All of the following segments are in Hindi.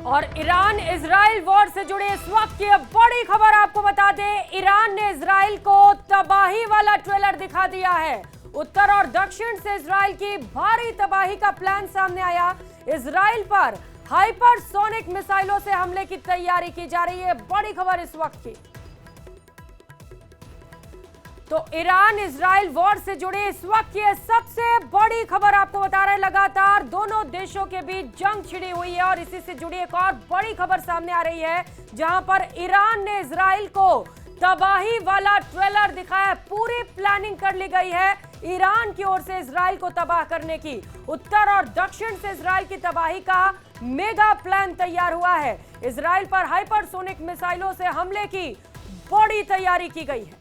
और ईरान इजराइल वॉर से जुड़े इस वक्त की बड़ी खबर आपको बता दें, ईरान ने इजराइल को तबाही वाला ट्रेलर दिखा दिया है। उत्तर और दक्षिण से इजराइल की भारी तबाही का प्लान सामने आया। इजराइल पर हाइपरसोनिक मिसाइलों से हमले की तैयारी की जा रही है। बड़ी खबर इस वक्त की। तो ईरान इजराइल वॉर से जुड़ी इस वक्त की सबसे बड़ी खबर आपको बता रहे हैं। लगातार दोनों देशों के बीच जंग छिड़ी हुई है और इसी से जुड़ी एक और बड़ी खबर सामने आ रही है, जहां पर ईरान ने इजराइल को तबाही वाला ट्रेलर दिखाया। पूरी प्लानिंग कर ली गई है ईरान की ओर से इजराइल को तबाह करने की। उत्तर और दक्षिण से इजराइल की तबाही का मेगा प्लान तैयार हुआ है। इजराइल पर हाइपरसोनिक मिसाइलों से हमले की बड़ी तैयारी की गई है।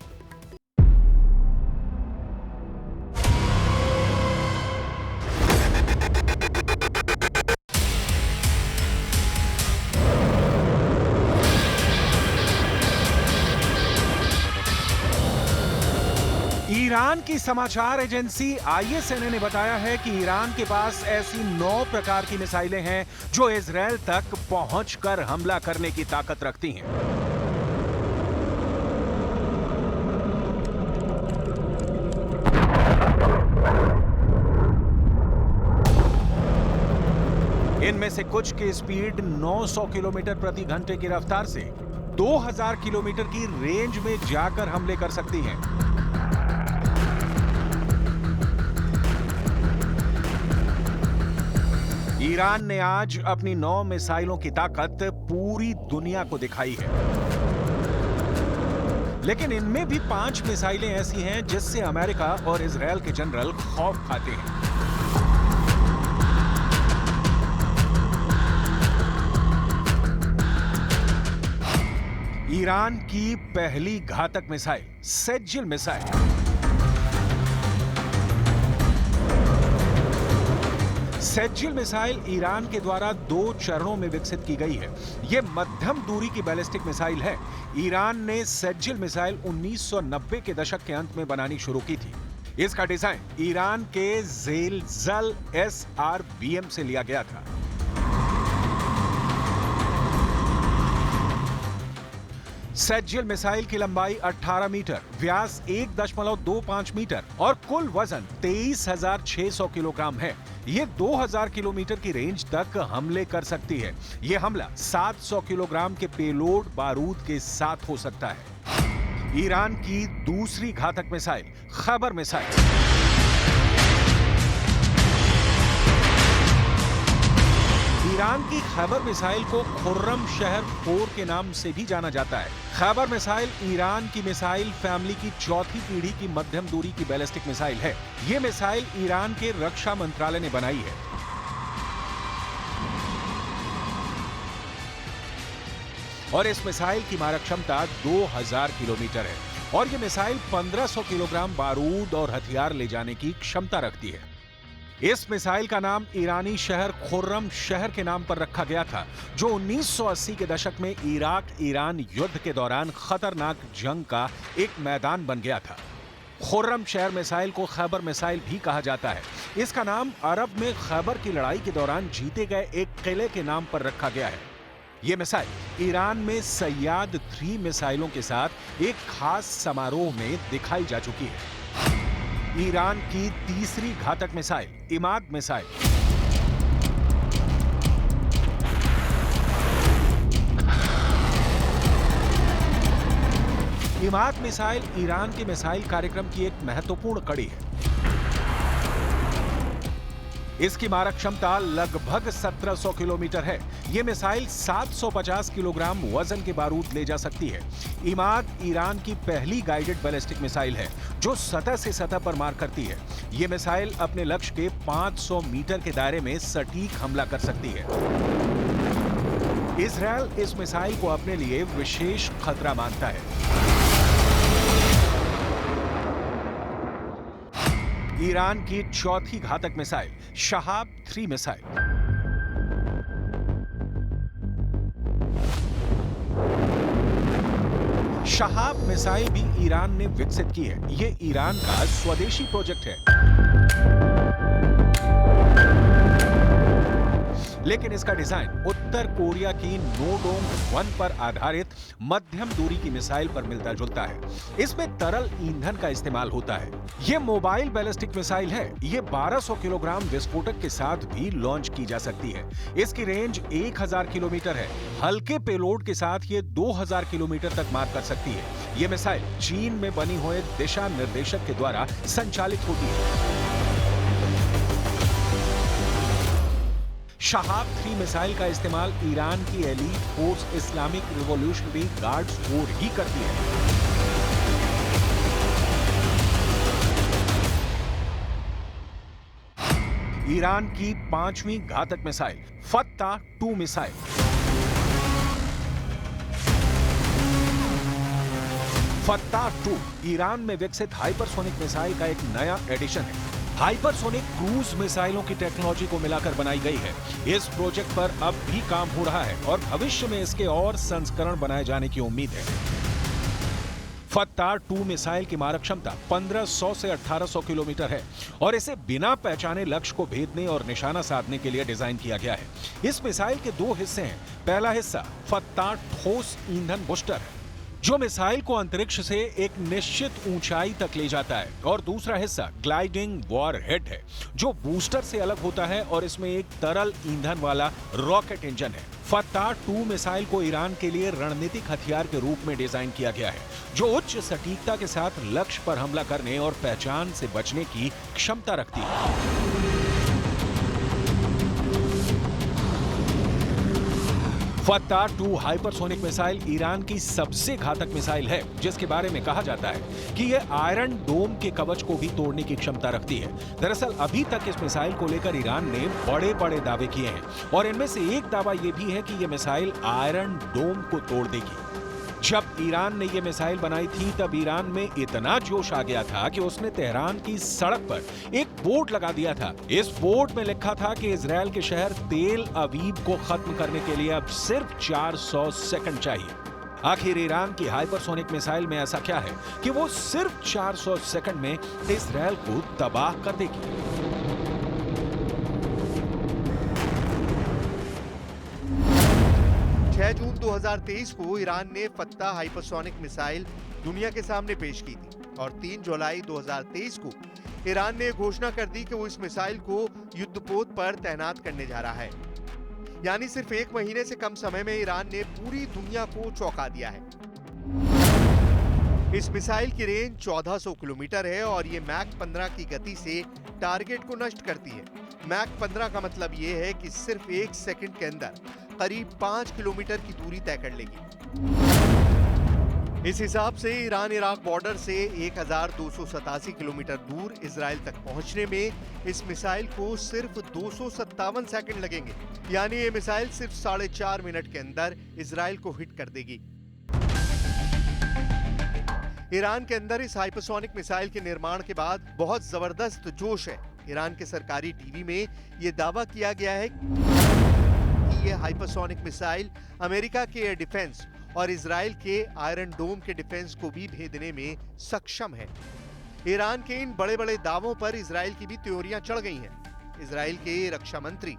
ईरान की समाचार एजेंसी ISNA ने बताया है कि ईरान के पास ऐसी 9 प्रकार की मिसाइलें हैं जो इजरायल तक पहुंचकर हमला करने की ताकत रखती हैं। इनमें से कुछ की स्पीड 900 किलोमीटर प्रति घंटे की रफ्तार से 2000 किलोमीटर की रेंज में जाकर हमले कर सकती हैं। ईरान ने आज अपनी 9 मिसाइलों की ताकत पूरी दुनिया को दिखाई है, लेकिन इनमें भी 5 मिसाइलें ऐसी हैं जिससे अमेरिका और इजरायल के जनरल खौफ खाते हैं। ईरान की पहली घातक मिसाइल सेज्जिल मिसाइल। सेज्जिल मिसाइल ईरान के द्वारा 2 चरणों में विकसित की गई है। यह मध्यम दूरी की बैलिस्टिक मिसाइल है। ईरान ने सेज्जिल मिसाइल 1990 के दशक के अंत में बनानी शुरू की थी। इसका डिजाइन ईरान के ज़ेलज़ल SRBM से लिया गया था। सेज्जिल मिसाइल की लंबाई 18 मीटर, व्यास 1.25 मीटर और कुल वजन 23,600 किलोग्राम है। ये 2000 किलोमीटर की रेंज तक हमले कर सकती है। यह हमला 700 किलोग्राम के पेलोड बारूद के साथ हो सकता है। ईरान की दूसरी घातक मिसाइल खैबर मिसाइल। ईरान की खैबर मिसाइल को खुर्रम शहर 4 के नाम से भी जाना जाता है। खैबर मिसाइल ईरान की मिसाइल फैमिली की चौथी पीढ़ी की मध्यम दूरी की बैलिस्टिक मिसाइल है। यह मिसाइल ईरान के रक्षा मंत्रालय ने बनाई है। और इस मिसाइल की मारक क्षमता 2000 किलोमीटर है और यह मिसाइल 1500 किलोग्राम बारूद और हथियार ले जाने की क्षमता रखती है। इस मिसाइल का नाम ईरानी शहर खुर्रम शहर के नाम पर रखा गया था, जो 1980 के दशक में इराक ईरान युद्ध के दौरान खतरनाक जंग का एक मैदान बन गया था। खुर्रम शहर मिसाइल को खैबर मिसाइल भी कहा जाता है। इसका नाम अरब में खैबर की लड़ाई के दौरान जीते गए एक किले के नाम पर रखा गया है। यह मिसाइल ईरान में सय्याद 3 मिसाइलों के साथ एक खास समारोह में दिखाई जा चुकी है। ईरान की तीसरी घातक missile Imad missile. Imad missile Iran के मिसाइल कार्यक्रम की एक महत्वपूर्ण कड़ी है। इसकी मारक क्षमता लगभग 1700 किलोमीटर है। यह मिसाइल 750 किलोग्राम वजन के बारूद ले जा सकती है। इमाद ईरान की पहली गाइडेड बैलिस्टिक मिसाइल है जो सतह से सतह पर मार करती है। यह मिसाइल अपने लक्ष्य के 500 मीटर के दायरे में सटीक हमला कर सकती है। इजरायल इस मिसाइल को अपने लिए विशेष खतरा मानता है। ईरान की चौथी घातक missile Shahab 3 missile. Shahab missile भी ईरान ने विकसित की है। ये ईरान का स्वदेशी प्रोजेक्ट है। लेकिन इसका डिजाइन उत्तर कोरिया की नोडोंग-1 पर आधारित मध्यम दूरी की मिसाइल पर मिलता जुलता है। इसमें तरल ईंधन का इस्तेमाल होता है। ये मोबाइल बैलिस्टिक मिसाइल है। ये 1200 किलोग्राम विस्फोटक के साथ भी लॉन्च की जा सकती है। इसकी रेंज 1000 किलोमीटर है। हल्के पेलोड के साथ ये 2000 किलोमीटर तक मार कर सकती है। ये मिसाइल चीन में बनी हुए दिशा निर्देशक के द्वारा संचालित होती है। शहाब-3 मिसाइल का इस्तेमाल ईरान की elite force Islamic Revolutionary Guards Corps ही करती है। ईरान की 5वीं घातक मिसाइल फत्ता-2 मिसाइल। फत्ता-2 ईरान में विकसित हाइपरसोनिक मिसाइल का एक नया एडिशन है। हाइपरसोनिक क्रूज मिसाइलों की टेक्नोलॉजी को मिलाकर बनाई गई है। इस प्रोजेक्ट पर अब भी काम हो रहा है और भविष्य में इसके और संस्करण बनाए जाने की उम्मीद है। फत्ता-2 मिसाइल की मारक क्षमता 1500 से 1800 किलोमीटर है और इसे बिना पहचाने लक्ष्य को भेदने और निशाना साधने के लिए डिजाइन किया गया है। इस मिसाइल के 2 हिस्से हैं। पहला हिस्सा फत्ता ठोस ईंधन बूस्टर है, जो मिसाइल को अंतरिक्ष से एक निश्चित ऊंचाई तक ले जाता है, और दूसरा हिस्सा ग्लाइडिंग वॉरहेड है, जो बूस्टर से अलग होता है और इसमें एक तरल ईंधन वाला रॉकेट इंजन है। फत्ता-2 मिसाइल को ईरान के लिए रणनीतिक हथियार के रूप में डिजाइन किया गया है, जो उच्च सटीकता के साथ लक्ष्य पर हमला करने और पहचान से बचने की क्षमता रखती है। फत्ता-2 हाइपरसोनिक मिसाइल ईरान की सबसे घातक मिसाइल है, जिसके बारे में कहा जाता है कि यह आयरन डोम के कवच को भी तोड़ने की क्षमता रखती है। दरअसल अभी तक इस मिसाइल को लेकर ईरान ने बड़े-बड़े दावे किए हैं और इनमें से एक दावा यह भी है कि यह मिसाइल आयरन डोम को तोड़ देगी। जब ईरान ने यह मिसाइल बनाई थी, तब ईरान में इतना जोश आ गया था कि उसने तेहरान की सड़क पर एक बोर्ड लगा दिया था। इस बोर्ड में लिखा था कि इजरायल के शहर तेल अवीव को खत्म करने के लिए अब सिर्फ 400 सेकंड चाहिए। आखिर ईरान की हाइपरसोनिक मिसाइल में ऐसा क्या है कि वो सिर्फ 400 सेकंड में इजरायल को तबाह कर देगी? 6 जून 2023 को ईरान ने फत्ता हाइपरसोनिक मिसाइल दुनिया के सामने पेश की थी और 3 जुलाई 2023 को ईरान ने घोषणा कर दी कि वो इस मिसाइल को युद्धपोत पर तैनात करने जा रहा है। यानी सिर्फ 1 महीने से कम समय में ईरान ने पूरी दुनिया को चौंका दिया है। इस मिसाइल की रेंज 1400 किलोमीटर है और ये मैक 15 की गति से टारगेट को नष्ट करती है। मैक 15 का मतलब ये है कि सिर्फ 1 सेकंड के अंदर करीब 5 किलोमीटर की दूरी तय कर लेगी। इस हिसाब से ईरान इराक बॉर्डर से 1287 किलोमीटर दूर इजराइल तक पहुंचने में इस मिसाइल को सिर्फ 257 सेकंड लगेंगे। यानी ये मिसाइल सिर्फ 4.5 मिनट के अंदर इजराइल को हिट कर देगी। ईरान के अंदर इस हाइपरसोनिक मिसाइल के निर्माण के बाद बहुत जबरदस्त जोश है। ईरान के सरकारी टीवी में यह दावा किया गया है कि यह हाइपरसोनिक मिसाइल अमेरिका के एयर डिफेंस और इजराइल के आयरन डोम के डिफेंस को भी भेदने में सक्षम है। ईरान के इन बड़े-बड़े दावों पर इजराइल की भी त्योरियां चढ़ गई हैं। इजराइल के रक्षा मंत्री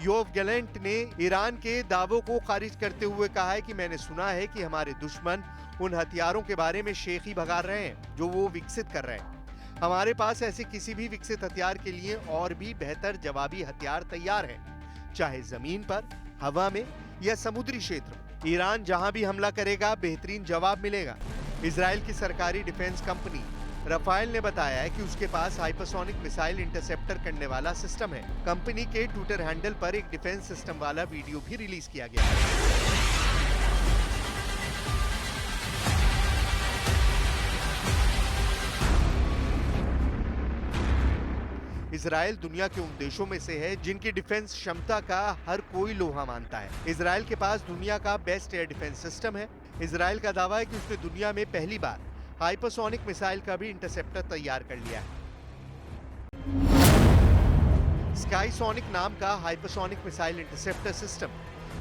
योव गैलेंट ने ईरान के दावों को खारिज करते हुए कहा है कि मैंने सुना है कि हमारे दुश्मन उन हथियारों के बारे में शेखी भगा रहे हैं जो वो विकसित कर रहे हैं। हमारे पास ऐसे किसी भी विकसित हथियार के लिए और भी बेहतर जवाबी हथियार तैयार हैं, चाहे जमीन पर, हवा में या समुद्री क्षेत्र में। ईरान जहां भी हमला करेगा बेहतरीन जवाब मिलेगा। इजराइल की सरकारी डिफेंस कंपनी राफेल ने बताया है कि उसके पास हाइपरसोनिक मिसाइल इंटरसेप्टर करने वाला सिस्टम है। कंपनी के ट्विटर हैंडल पर एक डिफेंस सिस्टम वाला वीडियो भी रिलीज किया गया है। इजराइल दुनिया के उन देशों में से है जिनकी डिफेंस क्षमता का हर कोई लोहा मानता है। इजराइल के पास दुनिया का बेस्ट एयर डिफेंस सिस्टम है। इजराइल का दावा है कि उसने दुनिया में पहली बार हाइपरसोनिक मिसाइल का भी इंटरसेप्टर तैयार कर लिया है। स्काईसोनिक नाम का हाइपरसोनिक मिसाइल इंटरसेप्टर सिस्टम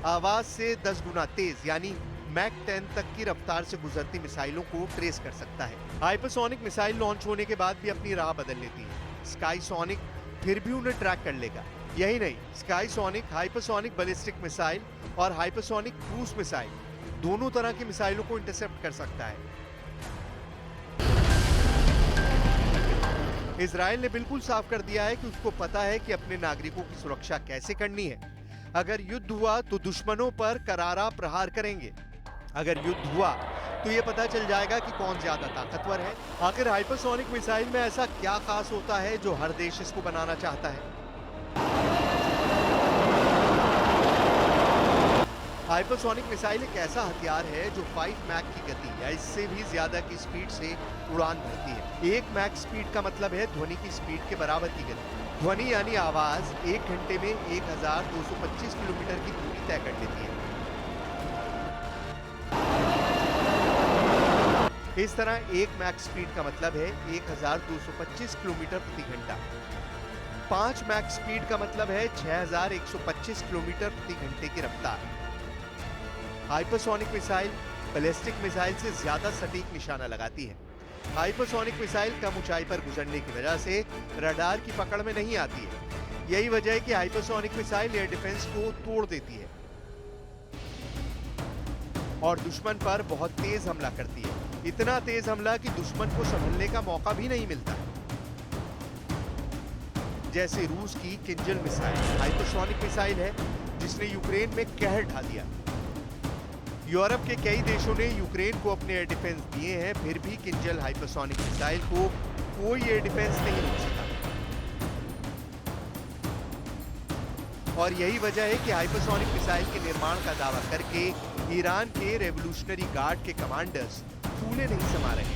आवाज से 10 गुना तेज यानी मैक 10 तक की रफ्तार से गुजरती मिसाइलों को ट्रेस कर सकता है। हाइपरसोनिक मिसाइल लॉन्च होने के बाद भी अपनी राह बदल लेती है। स्काईसोनिक फिर भी उन्हें ट्रैक कर लेगा। यही नहीं, स्काईसोनिक, हाइपरसोनिक बैलिस्टिक मिसाइल और हाइपरसोनिक क्रूज मिसाइल दोनों तरह की मिसाइलों को इंटरसेप्ट कर सकता है। इजराइल ने बिल्कुल साफ कर दिया है कि उसको पता है कि अपने नागरिकों की सुरक्षा कैसे करनी है। अगर युद्ध हुआ तो दुश्मनों पर करारा प्रहार करेंगे। अगर युद्ध हुआ तो ये पता चल जाएगा कि कौन ज्यादा ताकतवर है। आखिर हाइपरसोनिक मिसाइल में ऐसा क्या खास होता है जो हर देश इसको बनाना चाहता है? हाइपरसोनिक मिसाइल एक ऐसा हथियार है जो 5 मैक की गति या इससे भी ज्यादा की स्पीड से उड़ान भरती है। 1 मैक स्पीड का मतलब है ध्वनि की स्पीड के बराबर की गति। ध्वनि यानी आवाज 1 घंटे में 1225 किलोमीटर की दूरी तय कर लेती है। इस तरह 1 मैक स्पीड का मतलब है 1225 किलोमीटर प्रति घंटा। 5 मैक स्पीड का मतलब है 6125 किलोमीटर प्रति घंटे की रफ्तार। हाइपरसोनिक मिसाइल बैलिस्टिक मिसाइल से ज्यादा सटीक निशाना लगाती है। हाइपरसोनिक मिसाइल कम ऊंचाई पर गुजरने की वजह से रडार की पकड़ में नहीं आती है। यही वजह है कि हाइपरसोनिक मिसाइल एयर डिफेंस को तोड़ देती है और दुश्मन पर बहुत तेज हमला करती है। इतना तेज हमला कि दुश्मन को संभलने का मौका भी नहीं मिलता। जैसे रूस की किंजल मिसाइल हाइपरसोनिक मिसाइल है जिसने यूक्रेन में कहर ढा दिया। यूरोप के कई देशों ने यूक्रेन को अपने एयर डिफेंस दिए हैं, फिर भी किंजल हाइपरसोनिक मिसाइल को कोई एयर डिफेंस नहीं रोक सका। और यही वजह है कि हाइपरसोनिक मिसाइल के निर्माण का दावा करके ईरान के रेवोल्यूशनरी गार्ड के कमांडर्स फूले नहीं समा रहे।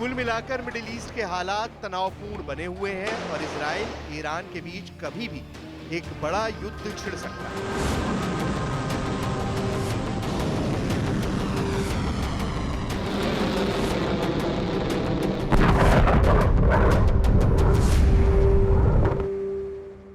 कुल मिलाकर मिडिल ईस्ट के हालात तनावपूर्ण बने हुए हैं और इजराइल ईरान के बीच कभी भी एक बड़ा युद्ध छिड़ सकता है।